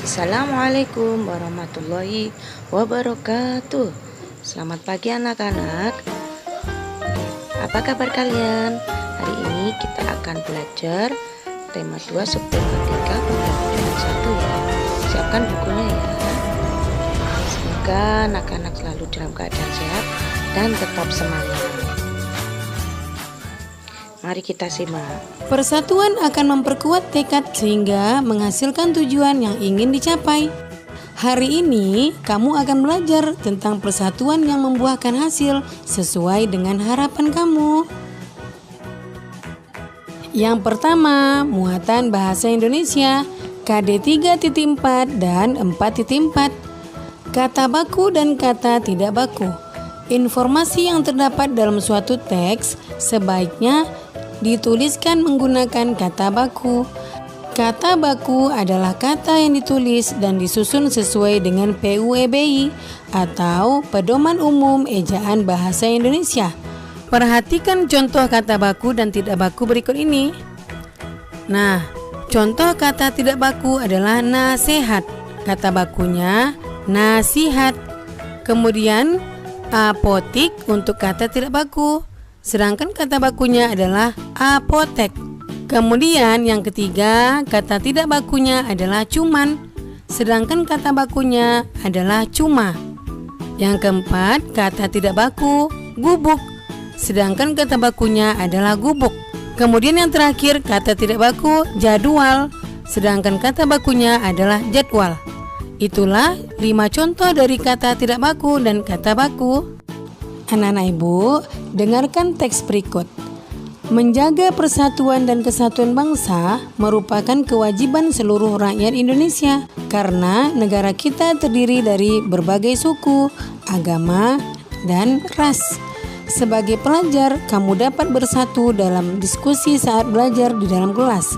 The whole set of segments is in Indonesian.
Assalamualaikum warahmatullahi wabarakatuh. Selamat pagi anak-anak. Apa kabar kalian? Hari ini kita akan belajar tema 2 subtema 3 pembelajaran 1 ya. Siapkan bukunya ya. Semoga anak-anak selalu dalam keadaan sehat dan tetap semangat. Mari kita simak. Persatuan akan memperkuat tekad sehingga menghasilkan tujuan yang ingin dicapai. Hari ini kamu akan belajar tentang persatuan yang membuahkan hasil sesuai dengan harapan kamu. Yang pertama, muatan bahasa Indonesia KD 3.4 dan 4.4. Kata baku dan kata tidak baku. Informasi yang terdapat dalam suatu teks sebaiknya dituliskan menggunakan kata baku. Kata baku adalah kata yang ditulis dan disusun sesuai dengan PUEBI atau Pedoman Umum Ejaan Bahasa Indonesia. Perhatikan contoh kata baku dan tidak baku berikut ini. Nah, contoh kata tidak baku adalah nasihat. Kata bakunya nasihat. Kemudian apotik untuk kata tidak baku. Sedangkan kata bakunya adalah apotek. Kemudian yang ketiga, kata tidak bakunya adalah cuman. Sedangkan kata bakunya adalah cuma. Yang keempat, kata tidak baku gubuk. Sedangkan kata bakunya adalah gubuk. Kemudian yang terakhir, kata tidak baku jadwal. Sedangkan kata bakunya adalah jadwal. Itulah 5 contoh dari kata tidak baku dan kata baku. Anak-anak ibu, dengarkan teks berikut. Menjaga persatuan dan kesatuan bangsa merupakan kewajiban seluruh rakyat Indonesia karena negara kita terdiri dari berbagai suku, agama, dan ras. Sebagai pelajar, kamu dapat bersatu dalam diskusi saat belajar di dalam kelas.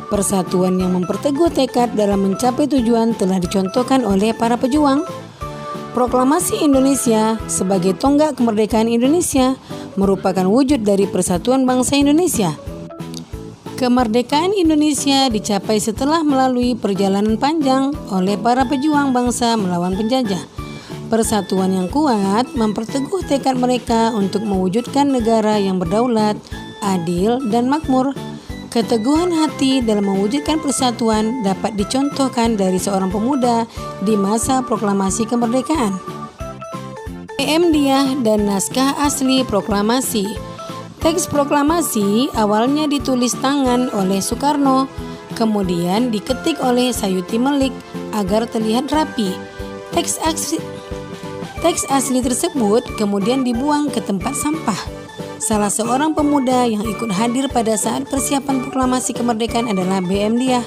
Persatuan yang memperteguh tekad dalam mencapai tujuan telah dicontohkan oleh para pejuang. Proklamasi Indonesia sebagai tonggak kemerdekaan Indonesia merupakan wujud dari persatuan bangsa Indonesia. Kemerdekaan Indonesia dicapai setelah melalui perjalanan panjang oleh para pejuang bangsa melawan penjajah. Persatuan yang kuat memperteguh tekad mereka untuk mewujudkan negara yang berdaulat, adil, dan makmur. Keteguhan hati dalam mewujudkan persatuan dapat dicontohkan dari seorang pemuda di masa proklamasi kemerdekaan. Muhammadiyah dan naskah asli proklamasi. Teks proklamasi awalnya ditulis tangan oleh Soekarno, kemudian diketik oleh Sayuti Melik agar terlihat rapi. Teks asli tersebut kemudian dibuang ke tempat sampah. Salah seorang pemuda yang ikut hadir pada saat persiapan proklamasi kemerdekaan adalah Muhammadiyah.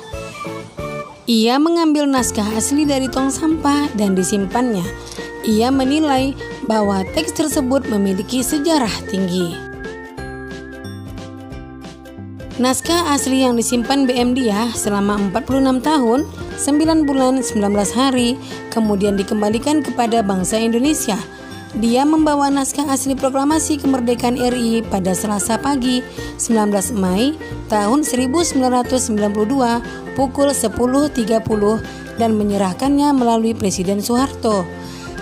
Ia mengambil naskah asli dari tong sampah dan disimpannya. Ia menilai bahwa teks tersebut memiliki sejarah tinggi. Naskah asli yang disimpan Muhammadiyah selama 46 tahun, 9 bulan, 19 hari, kemudian dikembalikan kepada bangsa Indonesia. Dia membawa naskah asli proklamasi kemerdekaan RI pada Selasa pagi 19 Mei tahun 1992 pukul 10.30 dan menyerahkannya melalui Presiden Soeharto.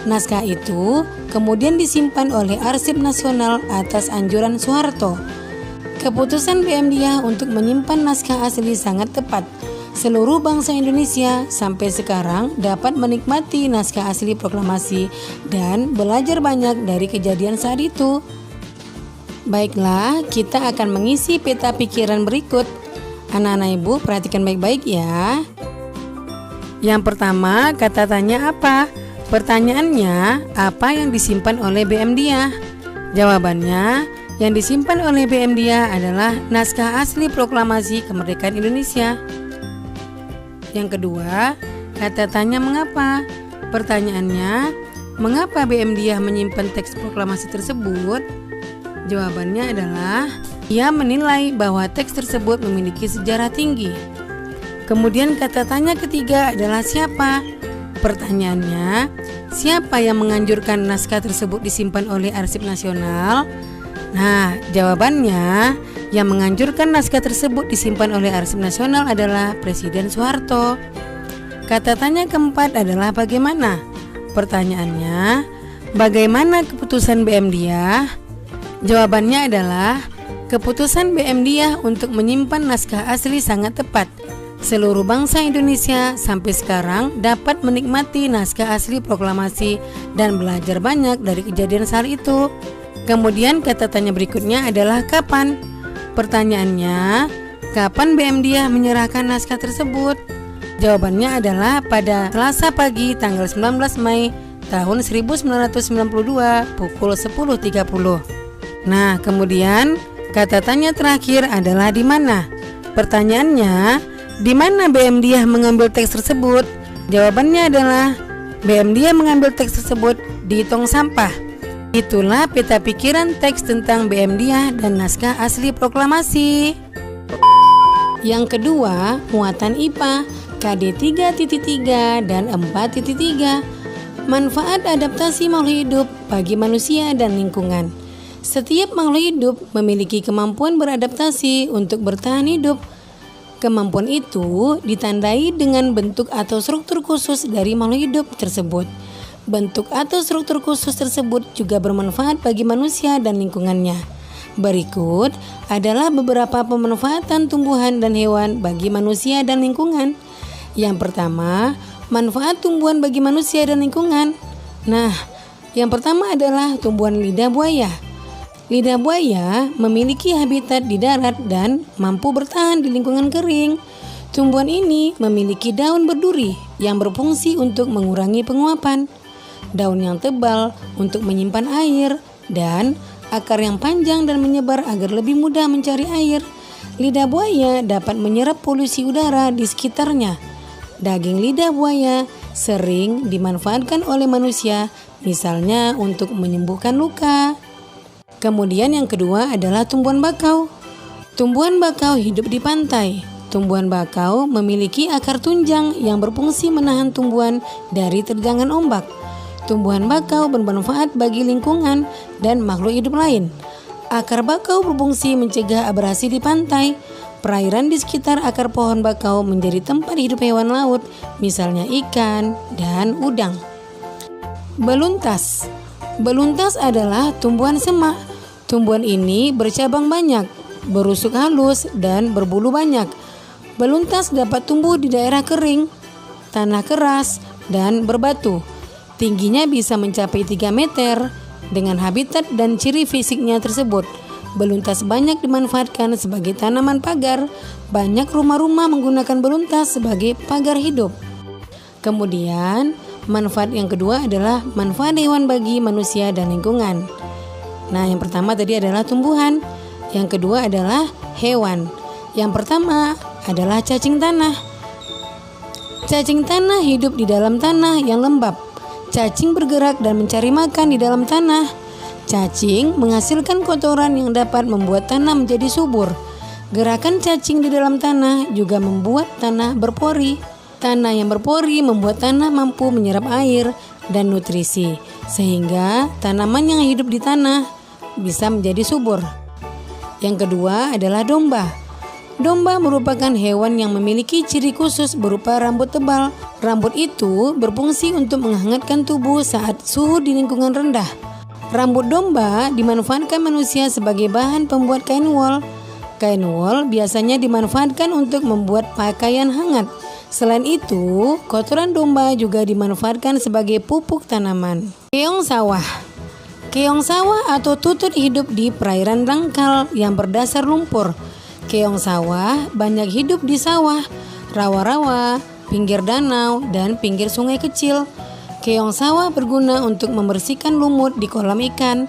Naskah itu kemudian disimpan oleh Arsip Nasional atas anjuran Soeharto. Keputusan Muhammadiyah untuk menyimpan naskah asli sangat tepat. Seluruh bangsa Indonesia sampai sekarang dapat menikmati naskah asli proklamasi dan belajar banyak dari kejadian saat itu. Baiklah, kita akan mengisi peta pikiran berikut. Anak-anak ibu perhatikan baik-baik ya. Yang pertama, kata tanya apa? Pertanyaannya, apa yang disimpan oleh Muhammadiyah? Jawabannya, yang disimpan oleh Muhammadiyah adalah naskah asli proklamasi kemerdekaan Indonesia. Yang kedua, kata tanya mengapa? Pertanyaannya, mengapa Muhammadiyah menyimpan teks proklamasi tersebut? Jawabannya adalah, ia menilai bahwa teks tersebut memiliki sejarah tinggi. Kemudian kata tanya ketiga adalah siapa? Pertanyaannya, siapa yang menganjurkan naskah tersebut disimpan oleh Arsip Nasional? Nah, jawabannya, yang menganjurkan naskah tersebut disimpan oleh Arsip Nasional adalah Presiden Soeharto. Kata tanya keempat adalah bagaimana? Pertanyaannya, bagaimana keputusan BM Diah? Jawabannya adalah keputusan BM Diah untuk menyimpan naskah asli sangat tepat. Seluruh bangsa Indonesia sampai sekarang dapat menikmati naskah asli proklamasi dan belajar banyak dari kejadian saat itu. Kemudian kata tanya berikutnya adalah kapan? Pertanyaannya, kapan BM Diah menyerahkan naskah tersebut? Jawabannya adalah pada Selasa pagi tanggal 19 Mei tahun 1992 pukul 10.30. Nah, kemudian kata tanya terakhir adalah di mana? Pertanyaannya, di mana BM Diah mengambil teks tersebut? Jawabannya adalah BM Diah mengambil teks tersebut di tong sampah. Itulah peta pikiran teks tentang BM Diah dan naskah asli proklamasi. Yang kedua, muatan IPA KD 3.3 dan 4.3. Manfaat adaptasi makhluk hidup bagi manusia dan lingkungan. Setiap makhluk hidup memiliki kemampuan beradaptasi untuk bertahan hidup. Kemampuan itu ditandai dengan bentuk atau struktur khusus dari makhluk hidup tersebut. Bentuk atau struktur khusus tersebut juga bermanfaat bagi manusia dan lingkungannya. Berikut adalah beberapa pemanfaatan tumbuhan dan hewan bagi manusia dan lingkungan. Yang pertama, manfaat tumbuhan bagi manusia dan lingkungan. Nah, yang pertama adalah tumbuhan lidah buaya. Lidah buaya memiliki habitat di darat dan mampu bertahan di lingkungan kering. Tumbuhan ini memiliki daun berduri yang berfungsi untuk mengurangi penguapan, daun yang tebal untuk menyimpan air, dan akar yang panjang dan menyebar agar lebih mudah mencari air. Lidah buaya dapat menyerap polusi udara di sekitarnya. Daging lidah buaya sering dimanfaatkan oleh manusia, misalnya untuk menyembuhkan luka. Kemudian yang kedua adalah tumbuhan bakau. Tumbuhan bakau hidup di pantai. Tumbuhan bakau memiliki akar tunjang yang berfungsi menahan tumbuhan dari terjangan ombak. Tumbuhan bakau bermanfaat bagi lingkungan dan makhluk hidup lain. Akar bakau berfungsi mencegah abrasi di pantai. Perairan di sekitar akar pohon bakau menjadi tempat hidup hewan laut, misalnya ikan dan udang. Beluntas. Beluntas adalah tumbuhan semak. Tumbuhan ini bercabang banyak, berusuk halus, dan berbulu banyak. Beluntas dapat tumbuh di daerah kering, tanah keras, dan berbatu. Tingginya bisa mencapai 3 meter. Dengan habitat dan ciri fisiknya tersebut, beluntas banyak dimanfaatkan sebagai tanaman pagar. Banyak rumah-rumah menggunakan beluntas sebagai pagar hidup. Kemudian, manfaat yang kedua adalah manfaat hewan bagi manusia dan lingkungan. Nah, yang pertama tadi adalah tumbuhan. Yang kedua adalah hewan. Yang pertama adalah cacing tanah. Cacing tanah hidup di dalam tanah yang lembab. Cacing bergerak dan mencari makan di dalam tanah. Cacing menghasilkan kotoran yang dapat membuat tanah menjadi subur. Gerakan cacing di dalam tanah juga membuat tanah berpori. Tanah yang berpori membuat tanah mampu menyerap air dan nutrisi, sehingga tanaman yang hidup di tanah bisa menjadi subur. Yang kedua adalah domba. Domba merupakan hewan yang memiliki ciri khusus berupa rambut tebal. Rambut itu berfungsi untuk menghangatkan tubuh saat suhu di lingkungan rendah. Rambut domba dimanfaatkan manusia sebagai bahan pembuat kain wol. Kain wol biasanya dimanfaatkan untuk membuat pakaian hangat. Selain itu, kotoran domba juga dimanfaatkan sebagai pupuk tanaman. Keong sawah. Keong sawah atau tutut hidup di perairan dangkal yang berdasar lumpur. Keong sawah banyak hidup di sawah, rawa-rawa, pinggir danau, dan pinggir sungai kecil. Keong sawah berguna untuk membersihkan lumut di kolam ikan.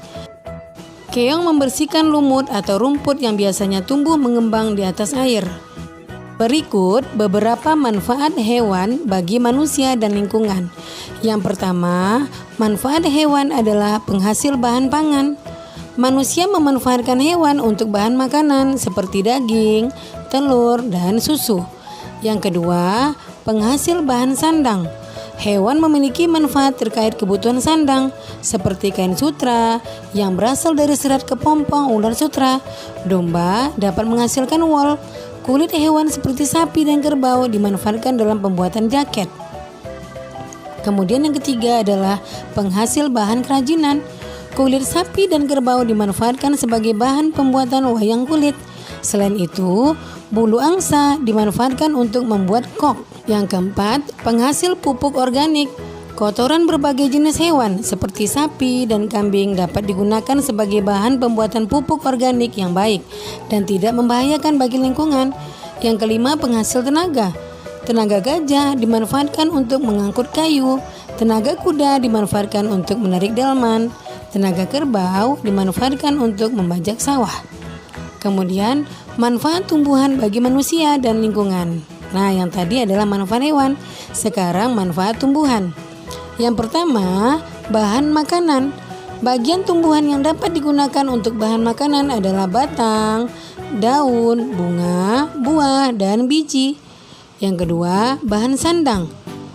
Keong membersihkan lumut atau rumput yang biasanya tumbuh mengembang di atas air. Berikut beberapa manfaat hewan bagi manusia dan lingkungan. Yang pertama, manfaat hewan adalah penghasil bahan pangan. Manusia memanfaatkan hewan untuk bahan makanan seperti daging, telur, dan susu. Yang kedua, penghasil bahan sandang. Hewan memiliki manfaat terkait kebutuhan sandang, seperti kain sutra yang berasal dari serat kepompong ular sutra. Domba dapat menghasilkan wol. Kulit hewan seperti sapi dan kerbau dimanfaatkan dalam pembuatan jaket. Kemudian yang ketiga adalah penghasil bahan kerajinan. Kulit sapi dan kerbau dimanfaatkan sebagai bahan pembuatan wayang kulit. Selain itu, bulu angsa dimanfaatkan untuk membuat kok. Yang keempat, penghasil pupuk organik. Kotoran berbagai jenis hewan seperti sapi dan kambing dapat digunakan sebagai bahan pembuatan pupuk organik yang baik dan tidak membahayakan bagi lingkungan. Yang kelima, penghasil tenaga. Tenaga gajah dimanfaatkan untuk mengangkut kayu. Tenaga kuda dimanfaatkan untuk menarik delman. Tenaga kerbau dimanfaatkan untuk membajak sawah. Kemudian, manfaat tumbuhan bagi manusia dan lingkungan. Nah, yang tadi adalah manfaat hewan. Sekarang manfaat tumbuhan. Yang pertama, bahan makanan. Bagian tumbuhan yang dapat digunakan untuk bahan makanan adalah batang, daun, bunga, buah, dan biji. Yang kedua, bahan sandang.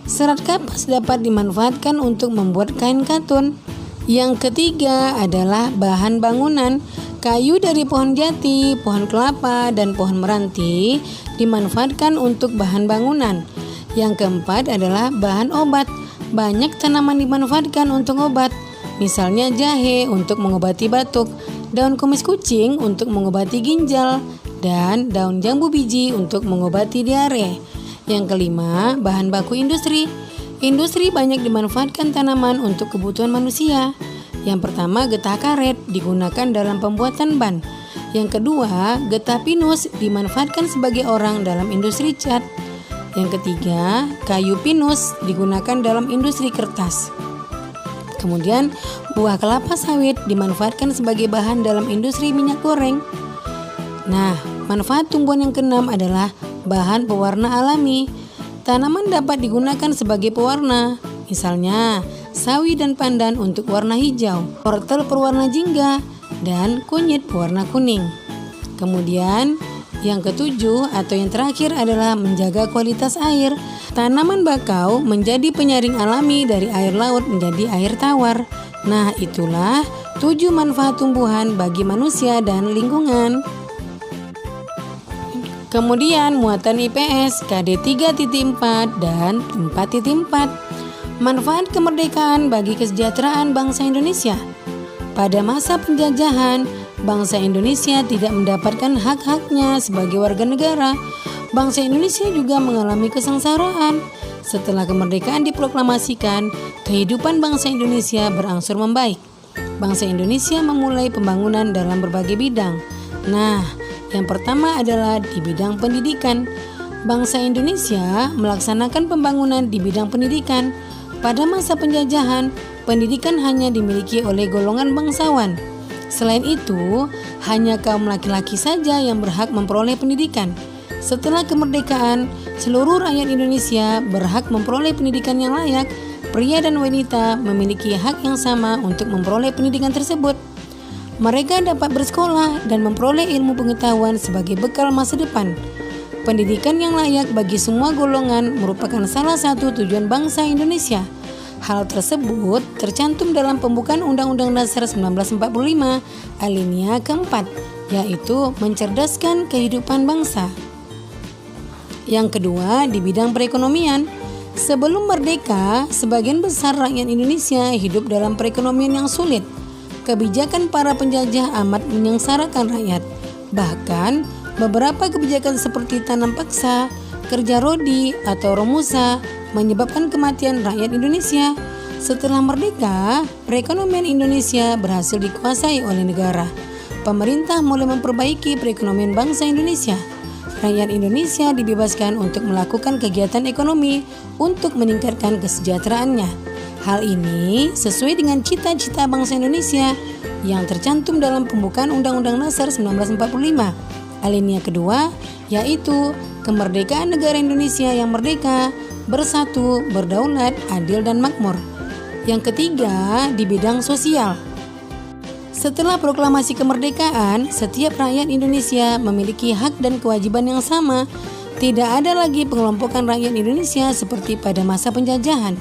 Serat kapas dapat dimanfaatkan untuk membuat kain katun. Yang ketiga adalah bahan bangunan. Kayu dari pohon jati, pohon kelapa, dan pohon meranti dimanfaatkan untuk bahan bangunan. Yang keempat adalah bahan obat. Banyak tanaman dimanfaatkan untuk obat, misalnya jahe untuk mengobati batuk, daun kumis kucing untuk mengobati ginjal, dan daun jambu biji untuk mengobati diare. Yang kelima, bahan baku industri. Industri banyak dimanfaatkan tanaman untuk kebutuhan manusia. Yang pertama, getah karet digunakan dalam pembuatan ban. Yang kedua, getah pinus dimanfaatkan sebagai orang dalam industri cat. Yang ketiga, kayu pinus digunakan dalam industri kertas. Kemudian, buah kelapa sawit dimanfaatkan sebagai bahan dalam industri minyak goreng. Nah, manfaat tumbuhan yang keenam adalah bahan pewarna alami. Tanaman dapat digunakan sebagai pewarna, misalnya sawi dan pandan untuk warna hijau, wortel berwarna jingga, dan kunyit berwarna kuning. Kemudian, yang ketujuh atau yang terakhir adalah menjaga kualitas air. Tanaman bakau menjadi penyaring alami dari air laut menjadi air tawar. Nah, itulah 7 manfaat tumbuhan bagi manusia dan lingkungan. Kemudian muatan IPS KD 3.4 dan 4.4. Manfaat kemerdekaan bagi kesejahteraan bangsa Indonesia. Pada masa penjajahan, bangsa Indonesia tidak mendapatkan hak-haknya sebagai warga negara. Bangsa Indonesia juga mengalami kesengsaraan. Setelah kemerdekaan diproklamasikan, kehidupan bangsa Indonesia berangsur membaik. Bangsa Indonesia memulai pembangunan dalam berbagai bidang. Nah, yang pertama adalah di bidang pendidikan. Bangsa Indonesia melaksanakan pembangunan di bidang pendidikan. Pada masa penjajahan, pendidikan hanya dimiliki oleh golongan bangsawan. Selain itu, hanya kaum laki-laki saja yang berhak memperoleh pendidikan. Setelah kemerdekaan, seluruh rakyat Indonesia berhak memperoleh pendidikan yang layak. Pria dan wanita memiliki hak yang sama untuk memperoleh pendidikan tersebut. Mereka dapat bersekolah dan memperoleh ilmu pengetahuan sebagai bekal masa depan. Pendidikan yang layak bagi semua golongan merupakan salah satu tujuan bangsa Indonesia. Hal tersebut tercantum dalam pembukaan Undang-Undang Dasar 1945 alinea keempat, yaitu mencerdaskan kehidupan bangsa. Yang kedua, di bidang perekonomian. Sebelum merdeka, sebagian besar rakyat Indonesia hidup dalam perekonomian yang sulit. Kebijakan para penjajah amat menyengsarakan rakyat. Bahkan, beberapa kebijakan seperti tanam paksa, kerja rodi, atau romusa menyebabkan kematian rakyat Indonesia. Setelah merdeka, perekonomian Indonesia berhasil dikuasai oleh negara. Pemerintah mulai memperbaiki perekonomian bangsa Indonesia. Rakyat Indonesia dibebaskan untuk melakukan kegiatan ekonomi untuk meningkatkan kesejahteraannya. Hal ini sesuai dengan cita-cita bangsa Indonesia yang tercantum dalam pembukaan Undang-Undang Dasar 1945 alinea kedua, yaitu kemerdekaan negara Indonesia yang merdeka, bersatu, berdaulat, adil, dan makmur. Yang ketiga, di bidang sosial. Setelah proklamasi kemerdekaan, setiap rakyat Indonesia memiliki hak dan kewajiban yang sama. Tidak ada lagi pengelompokan rakyat Indonesia seperti pada masa penjajahan.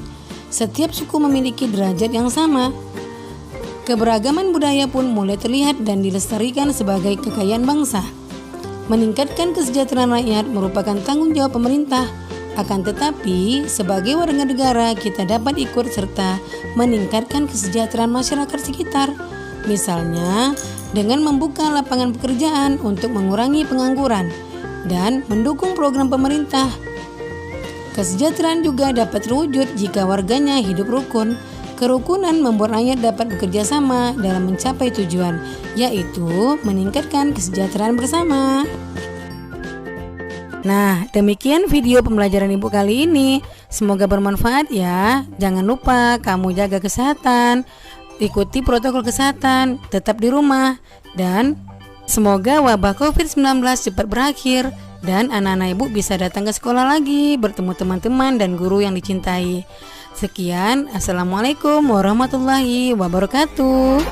Setiap suku memiliki derajat yang sama. Keberagaman budaya pun mulai terlihat dan dilestarikan sebagai kekayaan bangsa. Meningkatkan kesejahteraan rakyat merupakan tanggung jawab pemerintah. Akan tetapi, sebagai warga negara kita dapat ikut serta meningkatkan kesejahteraan masyarakat sekitar. Misalnya, dengan membuka lapangan pekerjaan untuk mengurangi pengangguran dan mendukung program pemerintah. Kesejahteraan juga dapat terwujud jika warganya hidup rukun. Kerukunan membuat rakyat dapat bekerja sama dalam mencapai tujuan, yaitu meningkatkan kesejahteraan bersama. Nah, demikian video pembelajaran Ibu kali ini. Semoga bermanfaat ya. Jangan lupa kamu jaga kesehatan, ikuti protokol kesehatan, tetap di rumah, dan semoga wabah COVID-19 cepat berakhir dan anak-anak Ibu bisa datang ke sekolah lagi, bertemu teman-teman dan guru yang dicintai. Sekian, Assalamualaikum warahmatullahi wabarakatuh.